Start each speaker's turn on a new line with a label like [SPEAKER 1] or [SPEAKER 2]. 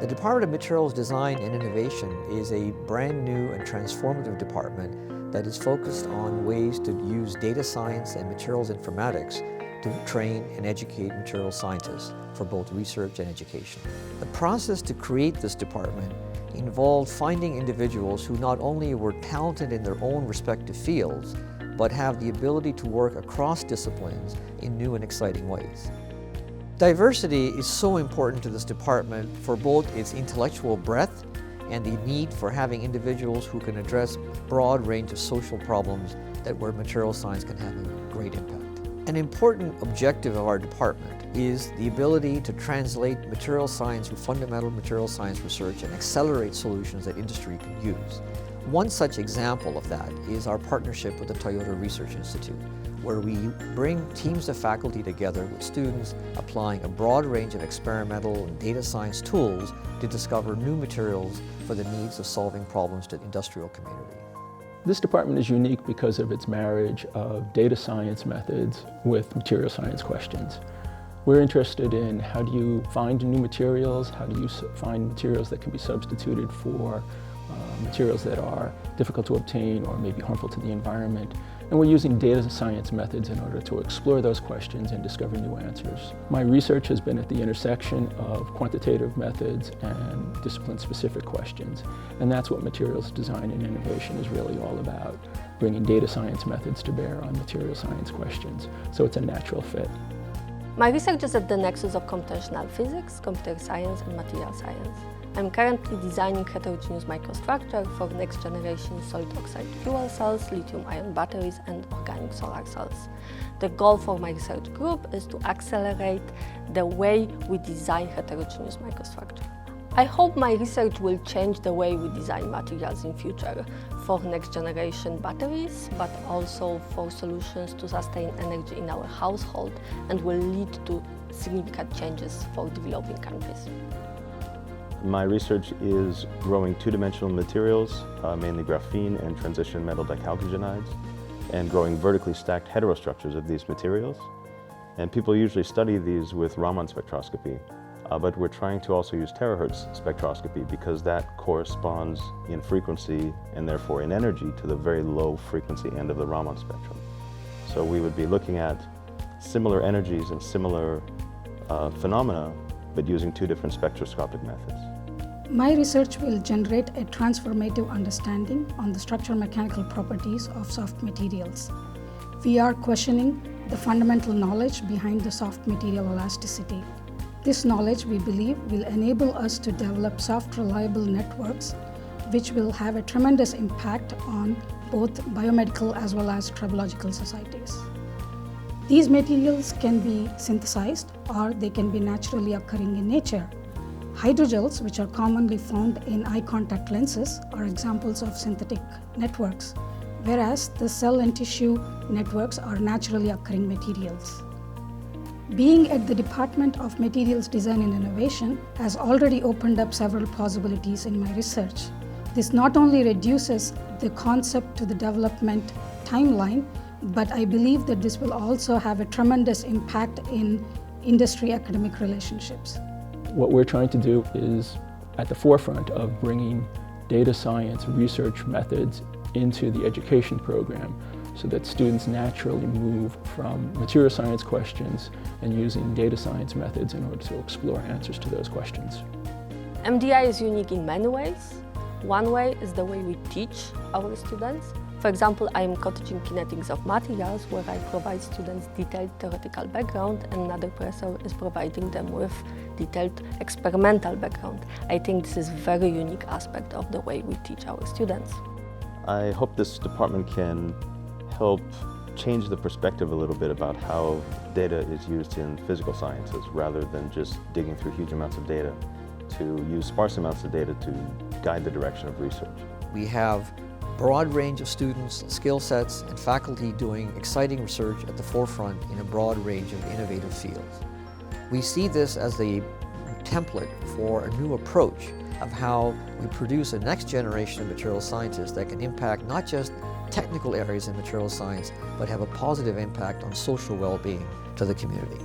[SPEAKER 1] The Department of Materials Design and Innovation is a brand new and transformative department that is focused on ways to use data science and materials informatics to train and educate materials scientists for both research and education. The process to create this department involved finding individuals who not only were talented in their own respective fields, but have the ability to work across disciplines in new and exciting ways. Diversity is so important to this department for both its intellectual breadth and the need for having individuals who can address a broad range of social problems where material science can have a great impact. An important objective of our department is the ability to translate material science through fundamental material science research and accelerate solutions that industry can use. One such example of that is our partnership with the Toyota Research Institute, where we bring teams of faculty together with students applying a broad range of experimental and data science tools to discover new materials for the needs of solving problems to the industrial community.
[SPEAKER 2] This department is unique because of its marriage of data science methods with material science questions. We're interested in how do you find new materials, how do you find materials that can be substituted for materials that are difficult to obtain or maybe harmful to the environment. And we're using data science methods in order to explore those questions and discover new answers. My research has been at the intersection of quantitative methods and discipline-specific questions. And that's what materials design and innovation is really all about, bringing data science methods to bear on material science questions. So it's a natural fit.
[SPEAKER 3] My research is at the nexus of computational physics, computer science, and material science. I'm currently designing heterogeneous microstructure for next-generation solid oxide fuel cells, lithium-ion batteries, and organic solar cells. The goal for my research group is to accelerate the way we design heterogeneous microstructure. I hope my research will change the way we design materials in future for next-generation batteries, but also for solutions to sustain energy in our household, and will lead to significant changes for developing countries.
[SPEAKER 4] My research is growing two-dimensional materials, mainly graphene and transition metal dichalcogenides, and growing vertically stacked heterostructures of these materials. And people usually study these with Raman spectroscopy, but we're trying to also use terahertz spectroscopy because that corresponds in frequency and therefore in energy to the very low frequency end of the Raman spectrum. So we would be looking at similar energies and similar phenomena, but using two different spectroscopic methods.
[SPEAKER 5] My research will generate a transformative understanding on the structural mechanical properties of soft materials. We are questioning the fundamental knowledge behind the soft material elasticity. This knowledge, we believe, will enable us to develop soft, reliable networks, which will have a tremendous impact on both biomedical as well as tribological societies. These materials can be synthesized or they can be naturally occurring in nature. Hydrogels, which are commonly found in eye contact lenses, are examples of synthetic networks, whereas the cell and tissue networks are naturally occurring materials. Being at the Department of Materials Design and Innovation has already opened up several possibilities in my research. This not only reduces the concept to the development timeline, but I believe that this will also have a tremendous impact in industry-academic relationships.
[SPEAKER 2] What we're trying to do is at the forefront of bringing data science research methods into the education program so that students naturally move from material science questions and using data science methods in order to explore answers to those questions.
[SPEAKER 3] MDI is unique in many ways. One way is the way we teach our students. For example, I am co-teaching kinetics of materials, where I provide students detailed theoretical background, and another professor is providing them with detailed experimental background. I think this is a very unique aspect of the way we teach our students.
[SPEAKER 4] I hope this department can help change the perspective a little bit about how data is used in physical sciences, rather than just digging through huge amounts of data, to use sparse amounts of data to guide the direction of research.
[SPEAKER 1] We have a broad range of students, skill sets, and faculty doing exciting research at the forefront in a broad range of innovative fields. We see this as a template for a new approach of how we produce a next generation of material scientists that can impact not just technical areas in material science, but have a positive impact on social well-being to the community.